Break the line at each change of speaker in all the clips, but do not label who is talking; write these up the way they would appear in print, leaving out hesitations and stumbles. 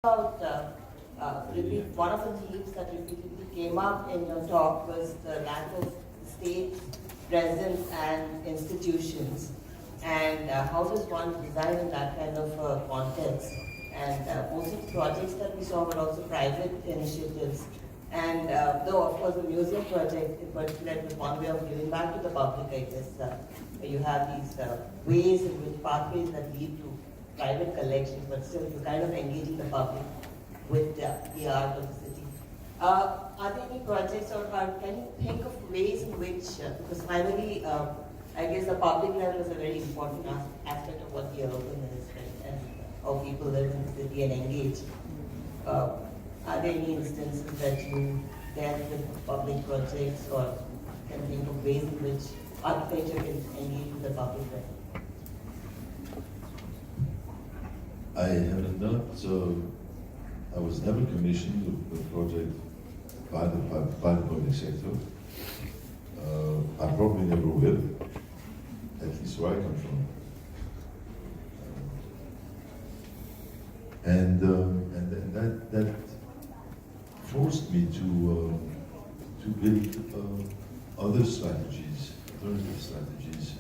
About one of the themes that repeatedly came up in your talk was the lack of state presence and institutions, and how does one design in that kind of context? And most of the projects that we saw were also private initiatives, and though of course the museum project in particular was one way of giving back to the public, I guess. You have these ways in which pathways that lead to private collections, but still you're kind of engaging the public with the art of the city. Are there any projects, or can you think of ways in which, because finally, I guess the public level is a very important aspect of what the urban is, right? And how people live in the city and engage. Are there any instances that you dealt with public projects, or can think of ways in which architecture can engage with the public level?
I have not, I was never commissioned a project by the public sector. I probably never will, at least where I come from. And that forced me to build other strategies, alternative strategies,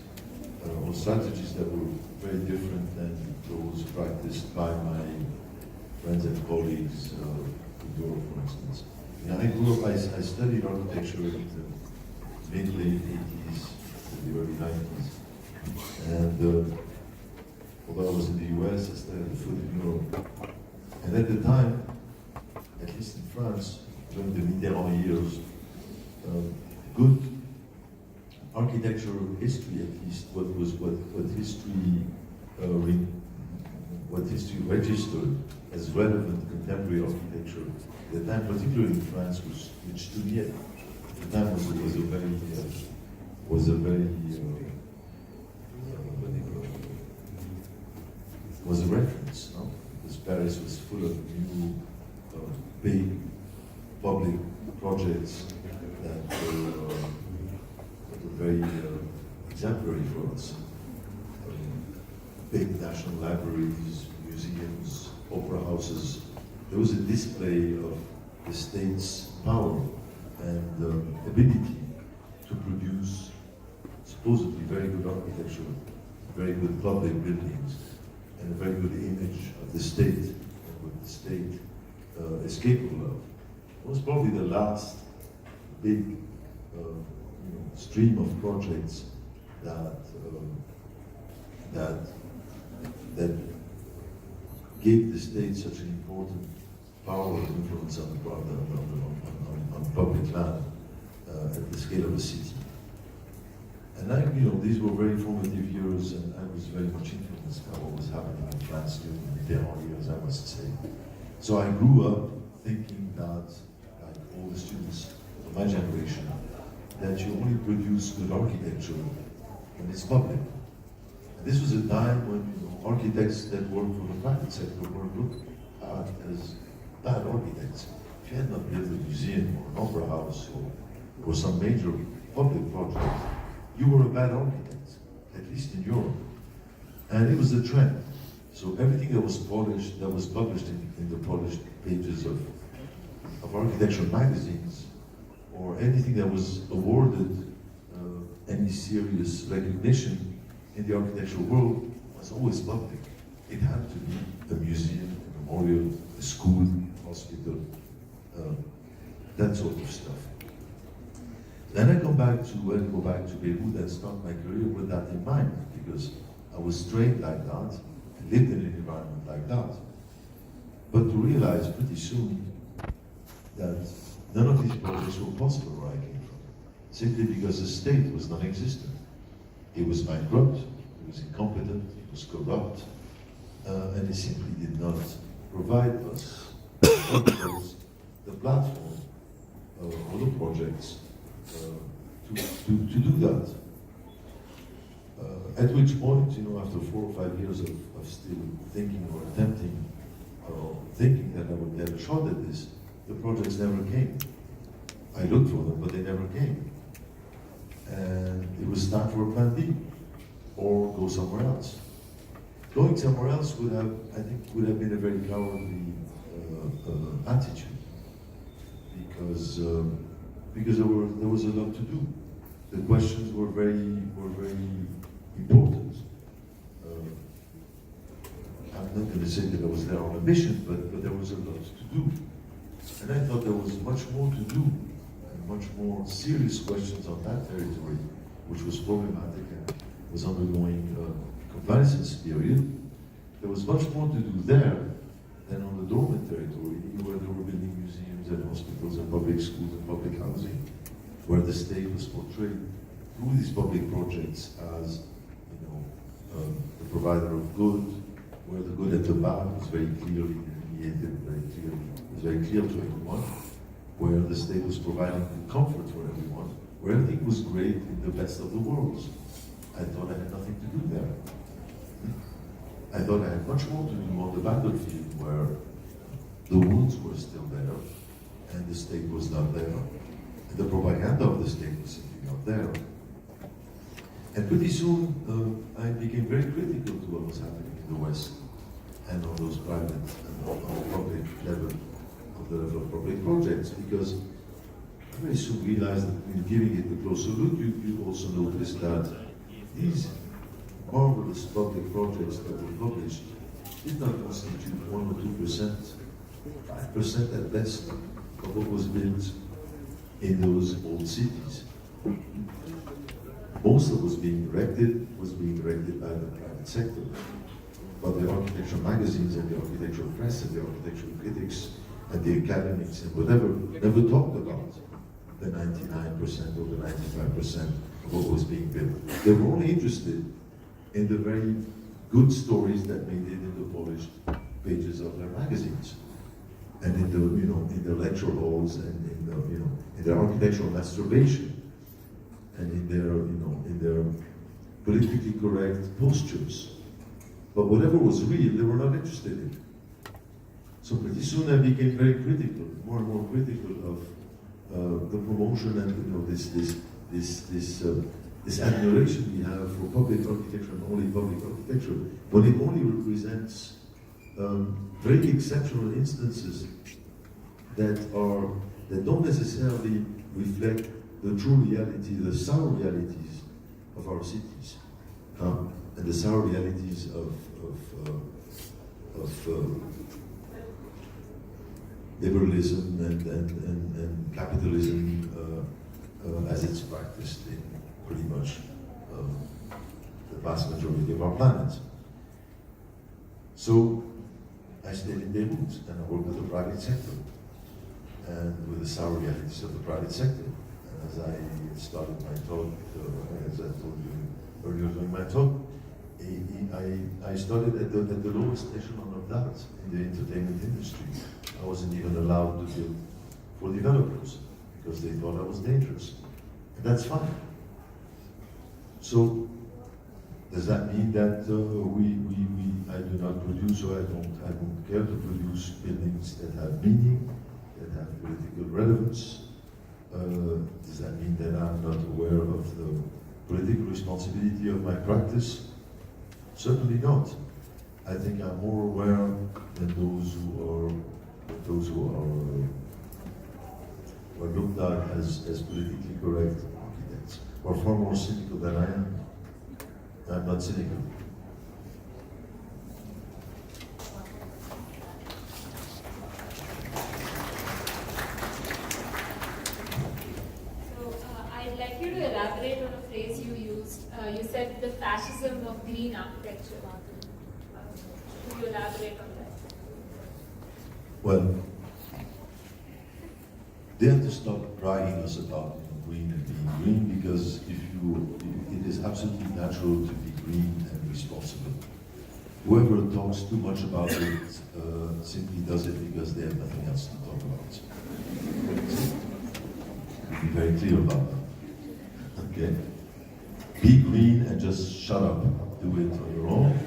or strategies that were very different than those practiced by my friends and colleagues in Europe, for instance. I grew up, I studied architecture in the mid-late 80s, the early 90s. And although I was in the US, I studied food in Europe. And at the time, at least in France, during the Mitterrand years, good architectural history, at least what history registered as relevant contemporary architecture at the time, particularly in France, which to me at the time was a reference, no? Because Paris was full of new big public projects that were very exemplary for us. Big national libraries, museums, opera houses. There was a display of the state's power and ability to produce supposedly very good architecture, very good public buildings, and a very good image of the state and what the state is capable of. It was probably the last big stream of projects that gave the state such an important power and influence on public land at the scale of a city. And these were very formative years, and I was very much influenced by what was happening in France during the Mitterrand years, I must say. So I grew up thinking that, like all the students of my generation, that you only produce good architecture when it's public. And this was a time when architects that worked for the private sector were looked at as bad architects. If you had not built a museum or an opera house or some major public project, you were a bad architect, at least in Europe. And it was the trend. So everything that was published in the polished pages of architectural magazines, or anything that was awarded any serious recognition in the architectural world was always public. It had to be a museum, a memorial, a school, hospital, that sort of stuff. Then I go back to Beirut and start my career with that in mind, because I was trained like that, I lived in an environment like that. But to realize pretty soon that none of these projects were possible where I came from, simply because the state was non-existent. It was bankrupt, it was incompetent, it was corrupt, and it simply did not provide us the platform for the projects to do that. At which point, after 4 or 5 years of still thinking or attempting, thinking that I would get a shot at this, the projects never came. I looked for them, but they never came. And it was time for a plan B, or go somewhere else. Going somewhere else would have been a very cowardly attitude, because there was a lot to do. The questions were very important. I'm not going to say that I was there on a mission, but there was a lot to do. And I thought there was much more to do, and much more serious questions on that territory, which was problematic and was undergoing a convalescence period. There was much more to do there than on the dormant territory, where they were building museums and hospitals and public schools and public housing, where the state was portrayed through these public projects as, the provider of good, where the good and the bad was very clearly delineated, it was very clear to everyone, where the state was providing comfort for everyone, where everything was great in the best of the worlds. I thought I had nothing to do there. I thought I had much more to do on the battlefield, where the wounds were still there, and the state was not there, and the propaganda of the state was simply not there. And pretty soon, I became very critical to what was happening in the West, and on those private and on the public level, of the level of public projects, because I very soon realized that in giving it a closer look, you also notice that these marvelous public projects that were published did not constitute 1 or 2%, 5% at best of what was built in those old cities. Most of what was being erected by the private sector. But the architectural magazines and the architectural press and the architectural critics and the academics and whatever never talked about the 99% or the 95% of what was being built. They were only interested in the very good stories that made it in the polished pages of their magazines, and in the in the lecture halls, and in their architectural masturbation, and in their politically correct postures. But whatever was real, they were not interested in. So pretty soon I became very critical, more and more critical of the promotion and this admiration we have for public architecture and only public architecture, but it only represents very exceptional instances that don't necessarily reflect the true reality, the sour realities of our cities, and the sour realities of liberalism and capitalism as it's practiced in pretty much the vast majority of our planet. So I stayed in Beirut and I worked with the private sector and with the sour realities of the private sector. And as I started my talk, as I told you earlier during my talk, I started at the lowest echelon of that in the entertainment industry. I wasn't even allowed to build for developers because they thought I was dangerous. And that's fine. So does that mean that I do not produce, or I don't care to produce buildings that have meaning, that have political relevance? Does that mean that I'm not aware of the political responsibility of my practice? Certainly not. I think I'm more aware than those who are looked at as politically correct architects, or far more cynical than I am. I'm not cynical.
I'd like you to elaborate on a phrase you used. You said the fascism of green architecture. Could you elaborate on that?
Well, they have to stop bragging us about green and being green, because it is absolutely natural to be green and responsible. Whoever talks too much about it simply does it because they have nothing else to talk about. Be very clear about that. Okay? Be green and just shut up. Do it on your own.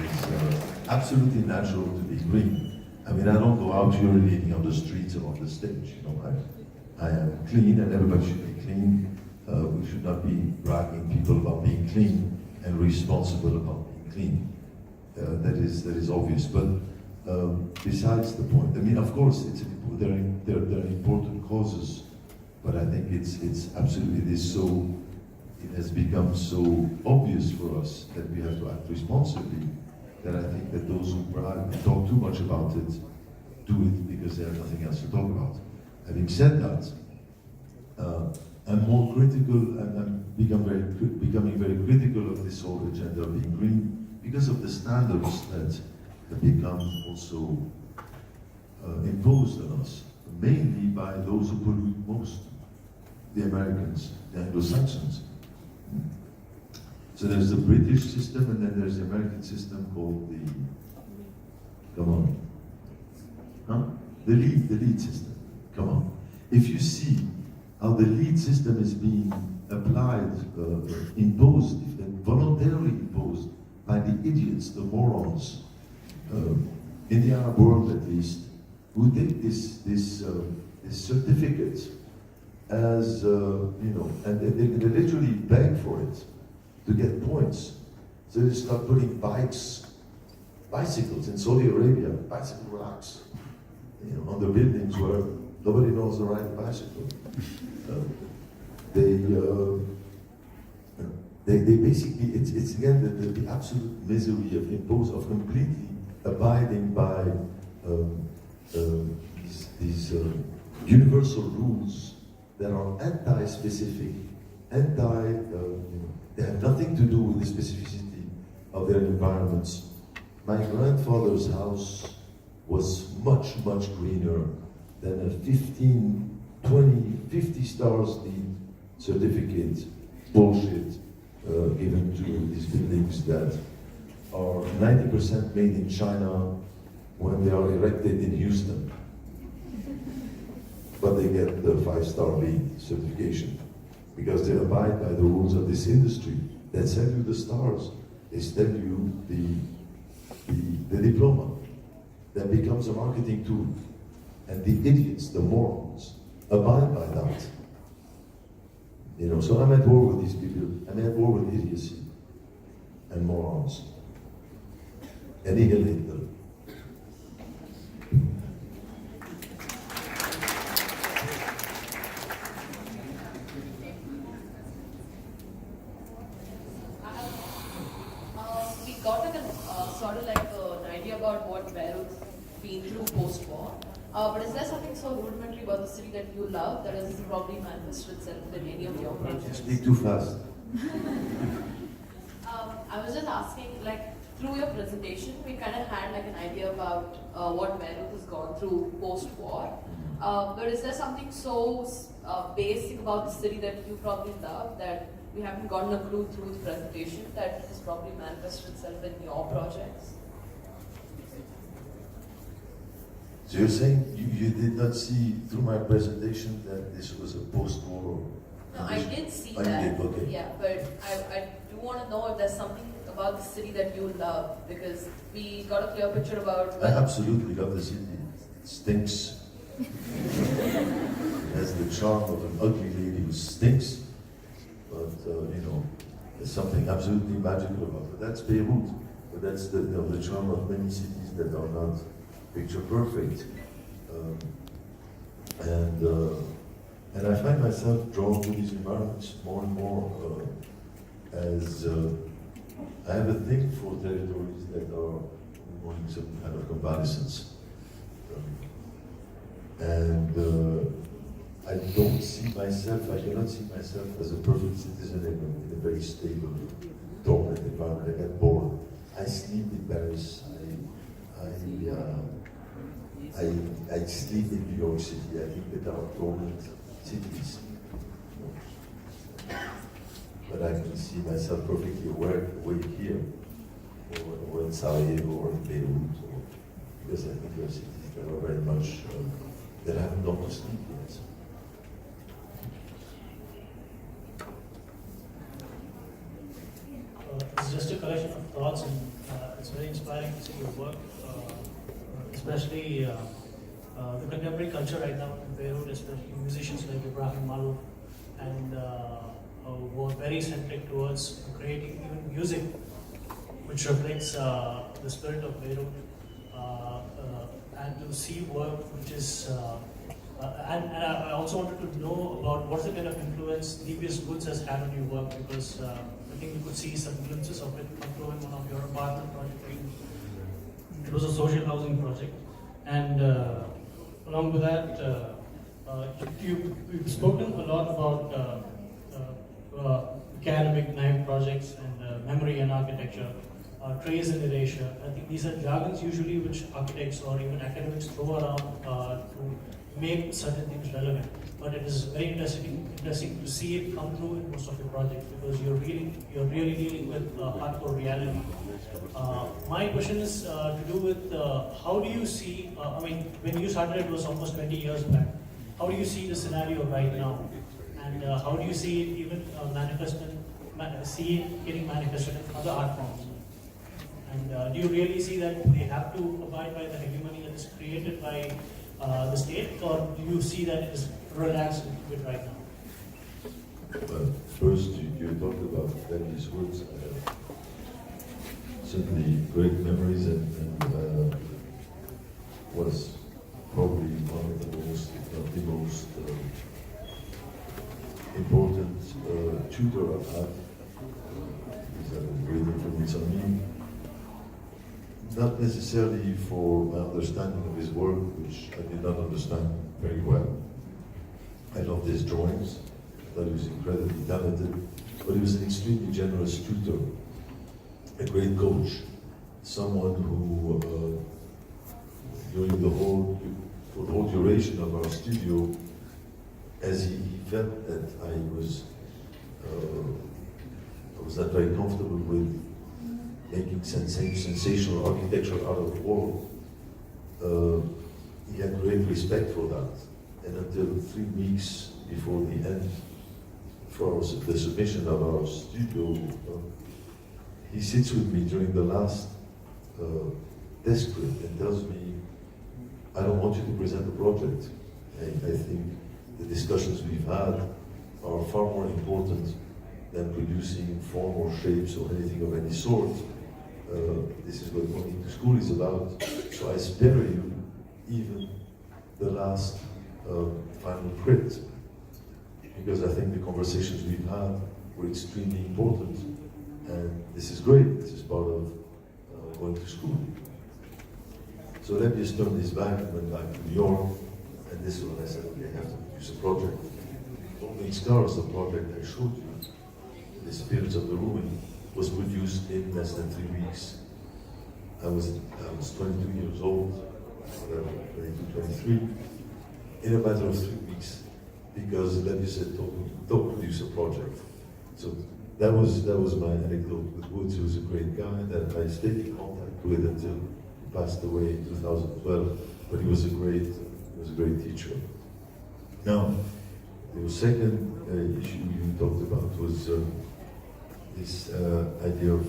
It's absolutely natural to be green. I mean, I don't go out urinating on the streets or on the stage. I am clean, and everybody should be clean. We should not be bragging people about being clean and responsible about being clean. That is obvious. But besides the point, I mean, of course, there are important causes, but I think it's absolutely it has become so obvious for us that we have to act responsibly, that I think that those who talk too much about it do it because they have nothing else to talk about. Having said that, I'm more critical, and I'm becoming very critical of this whole agenda of being green because of the standards that have become also imposed on us, mainly by those who pollute most, the Americans, the Anglo-Saxons. So there's the British system, and then there's the American system called the lead system. Come on. If you see how the lead system is being applied, imposed, voluntarily imposed by the idiots, the morons, in the Arab world at least, who take this certificate as, and they literally beg for it to get points. So they start putting bicycles in Saudi Arabia, bicycle racks, on the buildings where nobody knows to ride a bicycle. They basically, it's again the absolute misery of completely abiding by these universal rules that are anti-specific, they have nothing to do with the specificity of their environments. My grandfather's house was much, much greener than a 15, 20, 50 stars LEED certificate bullshit given to these buildings that are 90% made in China when they are erected in Houston. But they get the 5-star LEED certification because they abide by the rules of this industry. They sell you the stars. They sell you the diploma. That becomes a marketing tool. And the idiots, the morons, abide by that. So I'm at war with these people. I'm at war with idiocy and morons. Annihilate them.
We got sort of like an idea about what Beirut's been through post-war. But is there something so rudimentary about the city that you love that has probably manifested itself in any of your projects?
You speak too fast.
I was just asking, through your presentation, we kind of had an idea about what Beirut has gone through post-war. But is there something so basic about the city that you probably love that we haven't gotten a clue through the presentation that has probably manifested itself in your projects?
So you're saying you did not see through my presentation that this was a post-war?
No, I did see
that.
that.
You did, okay.
Yeah, but I do want to know if there's something about the city that you love, because we got a clear picture about...
I absolutely love the city. It stinks. It has the charm of an ugly lady who stinks, but there's something absolutely magical about it. That's Beirut, but that's the charm of many cities that are not picture perfect. And I find myself drawn to these environments more and more as I have a thing for territories that are undergoing some kind of convalescence. I don't see myself, I cannot see myself as a perfect citizen in a very stable, dominant environment. I get bored. I sleep in Paris. I sleep in New York City. I think that are dominant cities. But I can see myself perfectly awake here, or in Sarajevo, or in Beirut, because I think there are cities that are very much, that haven't gone to sleep yet.
It's just a collection of thoughts, and it's very inspiring to see your work, especially the contemporary culture right now in Beirut, especially musicians like Ibrahim Malou and were very centric towards creating even music which reflects the spirit of Beirut, and to see work which is and I also wanted to know about what's the kind of influence DBS Goods has had on your work, because I think you could see some glimpses of it come through in one of your apartment projects. It was a social housing project, and along with that, you've spoken a lot about academic knife projects and memory and architecture, trace and erasure. I think these are jargons usually which architects or even academics throw around to make certain things relevant. But it is very interesting to see it come through in most of your projects, because you're really dealing with hardcore reality. My question is to do with how do you see, I mean, when you started it was almost 20 years back. How do you see the scenario right now? And how do you see it even getting manifested in other art forms? And do you really see that they have to abide by the hegemony that is created by the state, or do you see that it is relaxed a bit right now?
First, you talked about Benny's words. I have certainly great memories, and was probably one of the most, if not the most, important tutor I've had. He's had a great influence on me. Not necessarily for my understanding of his work, which I did not understand very well. I loved his drawings. I thought he was incredibly talented, but he was an extremely generous tutor, a great coach, someone who, during the whole duration of our studio, as he felt that I was not very comfortable with making sensational architecture out of the wall, he had great respect for that. And until 3 weeks before the end, for the submission of our studio, he sits with me during the last desk trip and tells me, I don't want you to present the project. I think the discussions we've had are far more important than producing form or shapes or anything of any sort. This is what going to school is about. So I spare you even the last final print, because I think the conversations we've had were extremely important, and this is great. This is part of going to school. So let me just turn this back and went back to New York, and this is when I said, okay, I have to produce a project. Only Scars, the project I showed you, The Spirits of the Ruin, was produced in less than 3 weeks. I was 22 years old, whatever, 22, 23, in a matter of 3 weeks, because Levi said, don't produce a project. So that was my anecdote with Woods, who was a great guy that I stayed in contact with until he passed away in 2012. But he was a great teacher. Now, the second issue you talked about was this idea of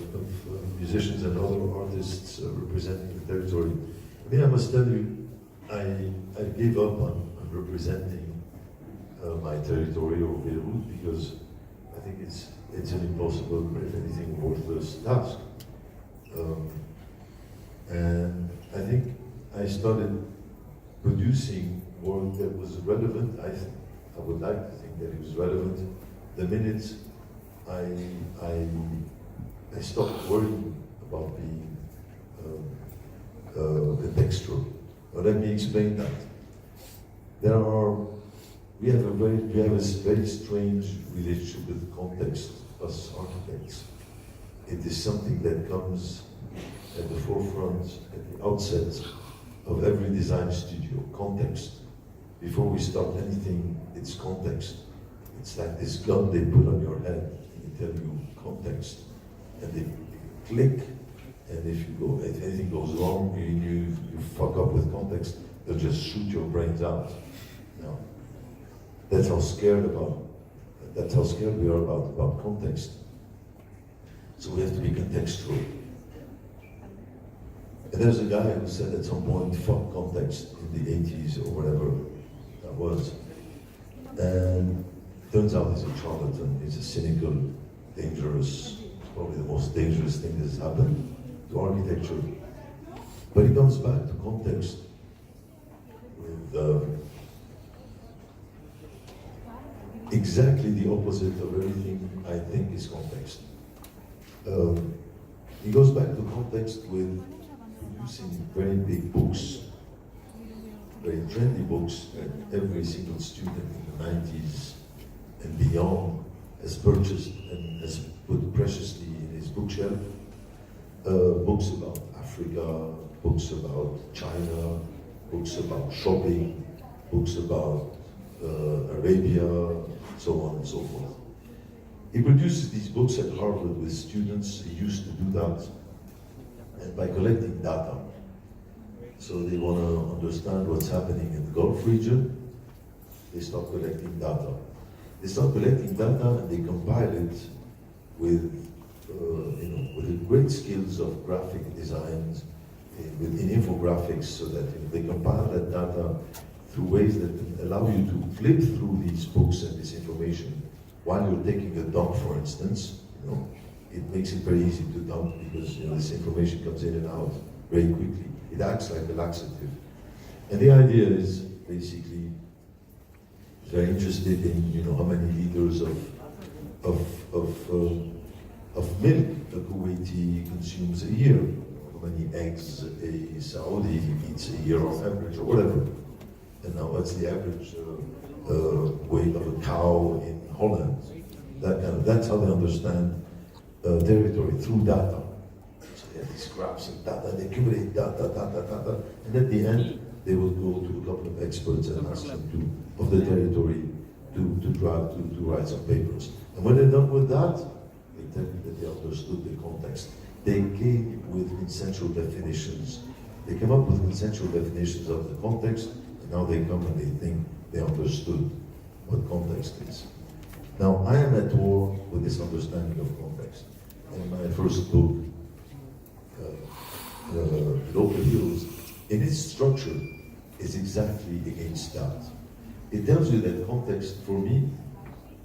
musicians and other artists representing the territory. I mean, I must tell you, I gave up on representing my territory or Beirut, because I think it's an impossible, if anything, worthless task. And I think I started producing work that was relevant. I would like to think that it was relevant the minute I stopped worrying about being a texture. Now let me explain that. We have a very strange relationship with context, us architects. It is something that comes at the forefront, at the outset of every design studio. Context. Before we start anything, it's context. It's like this gun they put on your head and they tell you context, and they click. And if anything goes wrong, you fuck up with context, they'll just shoot your brains out. No. That's how scared we are about context. So we have to be contextual. And there's a guy who said at some point, fuck context, in the 80s or whatever that was. And turns out he's a charlatan, he's a cynical, dangerous, probably the most dangerous thing that's happened to architecture. But he comes back to context with exactly the opposite of everything I think is context. He goes back to context with producing very big books, very trendy books that every single student in the 90s and beyond has purchased and has put preciously in his bookshelf. Books about Africa, books about China, books about shopping, books about Arabia, so on and so forth. He produces these books at Harvard with students. He used to do that and by collecting data. So they want to understand what's happening in the Gulf region. They start collecting data. They start collecting data and they compile it with, with the great skills of graphic designs, in infographics, so that they compile that data through ways that allow you to flip through these books and this information while you're taking a dump, for instance. It makes it very easy to dump because this information comes in and out very quickly. It acts like a laxative. And the idea is basically they're interested in how many liters of milk a Kuwaiti consumes a year, how many eggs a Saudi eats a year on average, or whatever. And now what's the average weight of a cow in Holland? That's how they understand territory, through data. So they have these graphs of data, they accumulate data, and at the end they will go to a couple of experts and ask them of the territory to write some papers. And when they're done with that, they tell you that they understood the context. They came with consensual definitions. They came up with consensual definitions of the context, and now they come and they think they understood what context is. Now, I am at war with this understanding of context. In my first book, Local Heroes, in its structure, is exactly against that. It tells you that context, for me,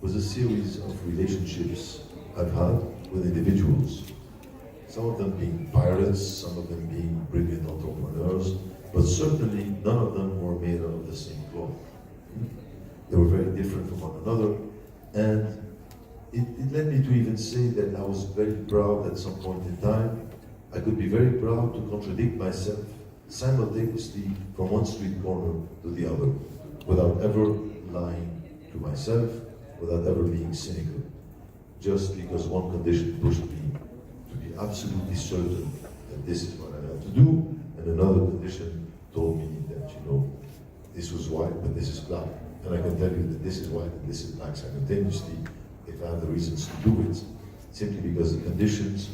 was a series of relationships I've had with individuals. Some of them being pirates, some of them being brilliant entrepreneurs, but certainly none of them were made out of the same cloth. They were very different from one another, and it led me to even say that I was very proud at some point in time. I could be very proud to contradict myself simultaneously from one street corner to the other, without ever lying to myself, without ever being cynical, just because one condition pushed me to be absolutely certain that this is what I had to do, and another condition told me that, this was white, but this is black. And I can tell you that this is white and this is black simultaneously, if I have the reasons to do it, simply because the conditions,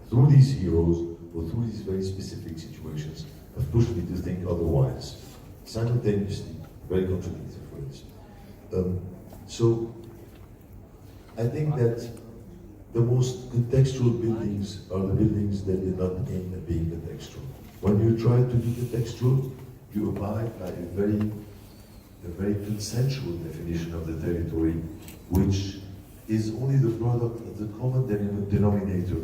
through these heroes, or through these very specific situations, have pushed me to think otherwise, simultaneously, very contradictory phrase. So, I think that the most contextual buildings are the buildings that did not aim at being contextual. When you try to be contextual, you abide by a very consensual definition of the territory, which is only the product of the common denominator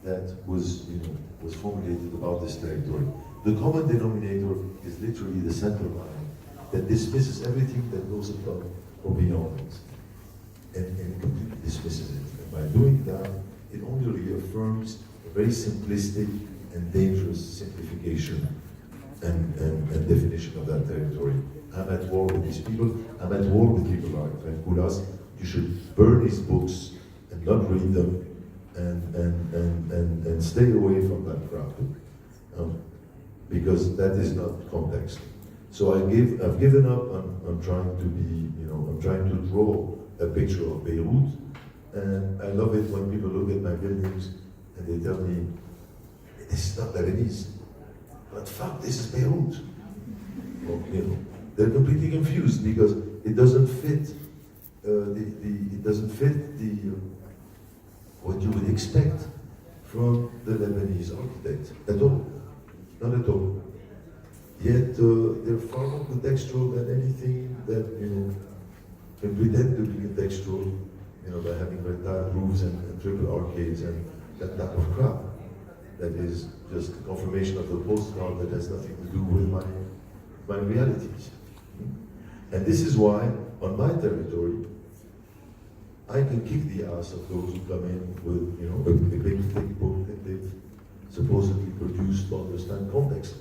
that was formulated about this territory. The common denominator is literally the center line that dismisses everything that goes above or beyond it, and completely dismisses it. And by doing that, it only reaffirms a very simplistic and dangerous simplification and definition of that territory. I'm at war with these people. I'm at war with people like Koulas. You should burn his books and not read them, and stay away from that crap, because that is not context. So I've given up on trying to be, I'm trying to draw a picture of Beirut, and I love it when people look at my buildings and they tell me, this is not Lebanese, but fuck, this is Beirut. Well, they're completely confused because it doesn't fit. It doesn't fit what you would expect from the Lebanese architect at all, not at all. Yet they're far more contextual than anything that can pretend to be contextual, you know, by having red tiled roofs and triple arcades and that type of crap. That is just confirmation of the postcard that has nothing to do with my realities. And this is why, on my territory, I can kick the ass of those who come in with, you know, a big thick book that they've supposedly produced to understand context.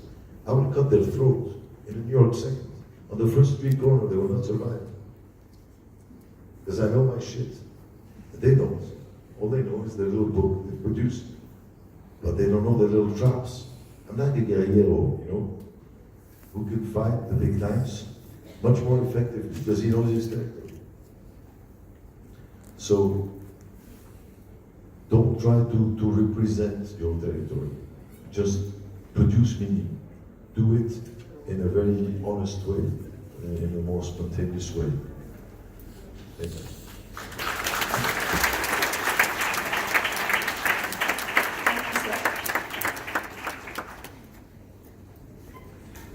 I will cut their throats in a New York second. On the first street corner, they will not survive. Because I know my shit. They don't. All they know is their little book they produced. But they don't know their little traps. I'm like a guerrero, you know, who can fight the big times much more effective because he knows his territory. So don't try to represent your territory. Just produce meaning. Do it in a very honest way, in a more spontaneous way. Thank you.